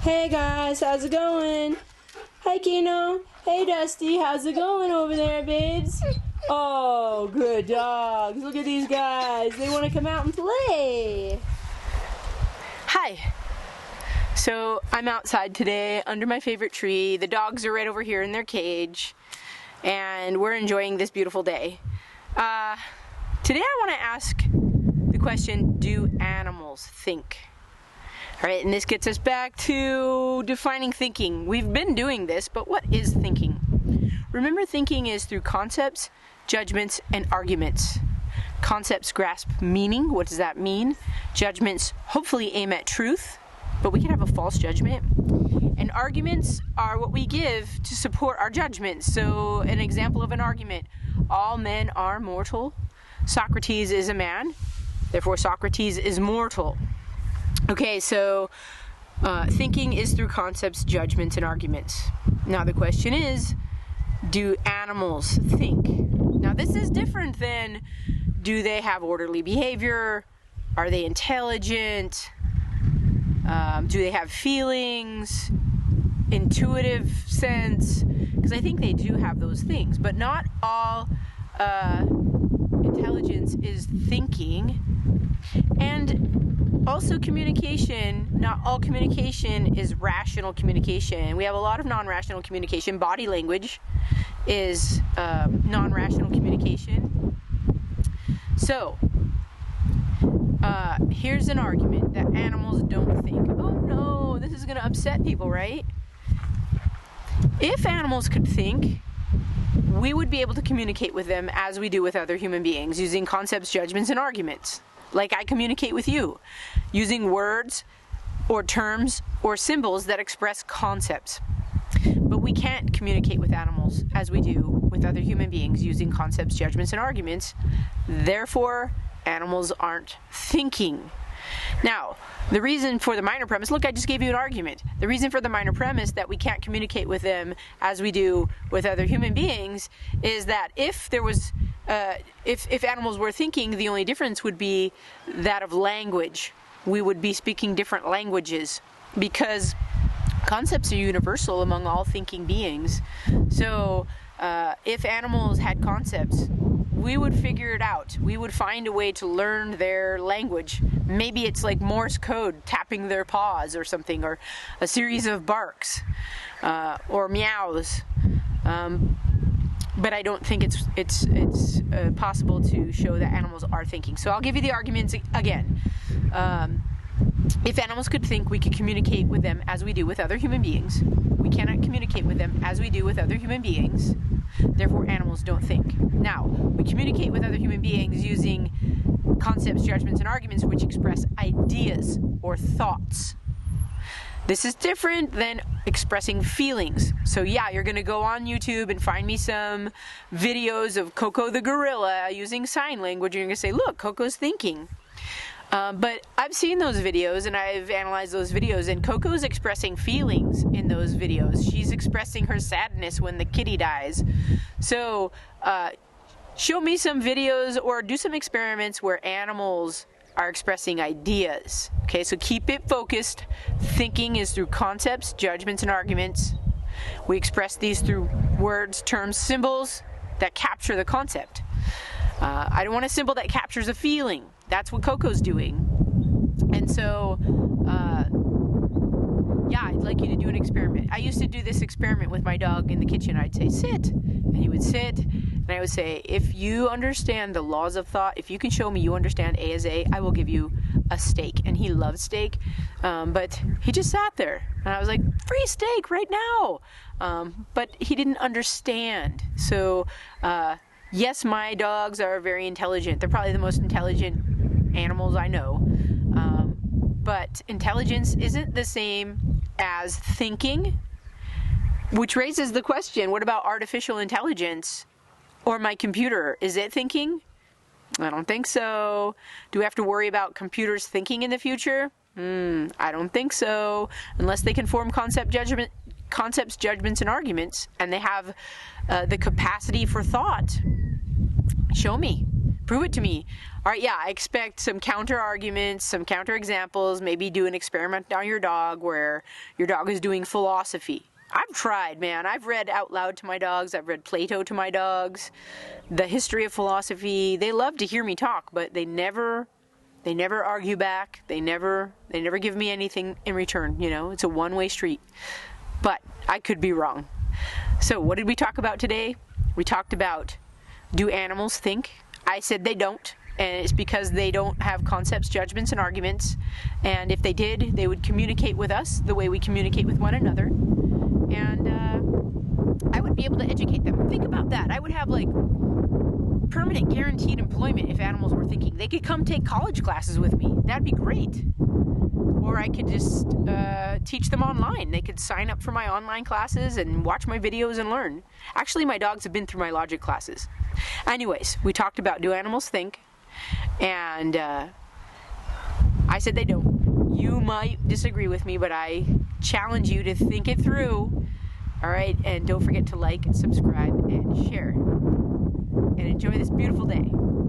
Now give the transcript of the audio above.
Hey guys, how's it going? Hi Kino. Hey Dusty, how's it going over there, babes? Oh, good dogs. Look at these guys. They want to come out and play. Hi. So, I'm outside today under my favorite tree. The dogs are right over here in their cage. And we're enjoying this beautiful day. Today I want to ask the question, do animals think? Alright, and this gets us back to defining thinking. We've been doing this, but what is thinking? Remember, thinking is through concepts, judgments, and arguments. Concepts grasp meaning. What does that mean? Judgments hopefully aim at truth, but we can have a false judgment. And arguments are what we give to support our judgments. So, an example of an argument: all men are mortal. Socrates is a man, therefore Socrates is mortal. Okay, so thinking is through concepts, judgments, and arguments. Now the question is, do animals think? Now this is different than, do they have orderly behavior? Are they intelligent? Do they have feelings? Intuitive sense? Because I think they do have those things, but not all intelligence is thinking. And also communication, not all communication is rational communication. We have a lot of non-rational communication. Body language is non-rational communication. So, here's an argument that animals don't think. Oh no, this is going to upset people, right? If animals could think, we would be able to communicate with them as we do with other human beings, using concepts, judgments, and arguments. Like I communicate with you, using words or terms or symbols that express concepts. But we can't communicate with animals as we do with other human beings, using concepts, judgments, and arguments. Therefore, animals aren't thinking. Now, the reason for the minor premise, look, I just gave you an argument. The reason for the minor premise that we can't communicate with them as we do with other human beings is that if there was if animals were thinking, the only difference would be that of language. We would be speaking different languages because concepts are universal among all thinking beings. So if animals had concepts, we would figure it out. We would find a way to learn their language. Maybe it's like Morse code, tapping their paws or something, or a series of barks or meows. But I don't think it's possible to show that animals are thinking. So I'll give you the arguments again. If animals could think, we could communicate with them as we do with other human beings. We cannot communicate with them as we do with other human beings. Therefore, animals don't think. Now, we communicate with other human beings using concepts, judgments, and arguments which express ideas or thoughts. This is different than expressing feelings. So yeah, you're going to go on YouTube and find me some videos of Coco the gorilla using sign language, and you're going to say, look, Coco's thinking. But I've seen those videos and I've analyzed those videos, and Coco's expressing feelings in those videos. She's expressing her sadness when the kitty dies. So show me some videos or do some experiments where animals are expressing ideas. Okay, so keep it focused. Thinking is through concepts, judgments, and arguments. We express these through words, terms, symbols that capture the concept. I don't want a symbol that captures a feeling. That's what Coco's doing. And so, yeah, I'd like you to do an experiment. I used to do this experiment with my dog in the kitchen. I'd say, sit. And he would sit. And I would say, if you understand the laws of thought, if you can show me you understand A is A, I will give you a steak. And he loved steak. But he just sat there. And I was like, free steak right now. But he didn't understand. So, yes, my dogs are very intelligent. They're probably the most intelligent animals I know. But intelligence isn't the same as thinking, which raises the question, what about artificial intelligence or my computer? Is it thinking? I don't think so. Do we have to worry about computers thinking in the future? I don't think so. Unless they can form concepts, judgments, and arguments, and they have the capacity for thought. Show me. Prove it to me. All right, yeah, I expect some counter arguments, some counter examples, maybe do an experiment on your dog where your dog is doing philosophy. I've tried, man. I've read out loud to my dogs. I've read Plato to my dogs, the history of philosophy. They love to hear me talk, but they never argue back. They never give me anything in return, you know. It's a one-way street. But I could be wrong. So, what did we talk about today? We talked about, do animals think? I said they don't. And it's because they don't have concepts, judgments, and arguments. And if they did, they would communicate with us the way we communicate with one another. And I would be able to educate them. Think about that. I would have, like, permanent guaranteed employment if animals were thinking. They could come take college classes with me. That'd be great. Or I could just teach them online. They could sign up for my online classes and watch my videos and learn. Actually, my dogs have been through my logic classes. Anyways, we talked about, do animals think? And I said they don't. You might disagree with me, but I challenge you to think it through. All right, and don't forget to like, subscribe, and share. And enjoy this beautiful day.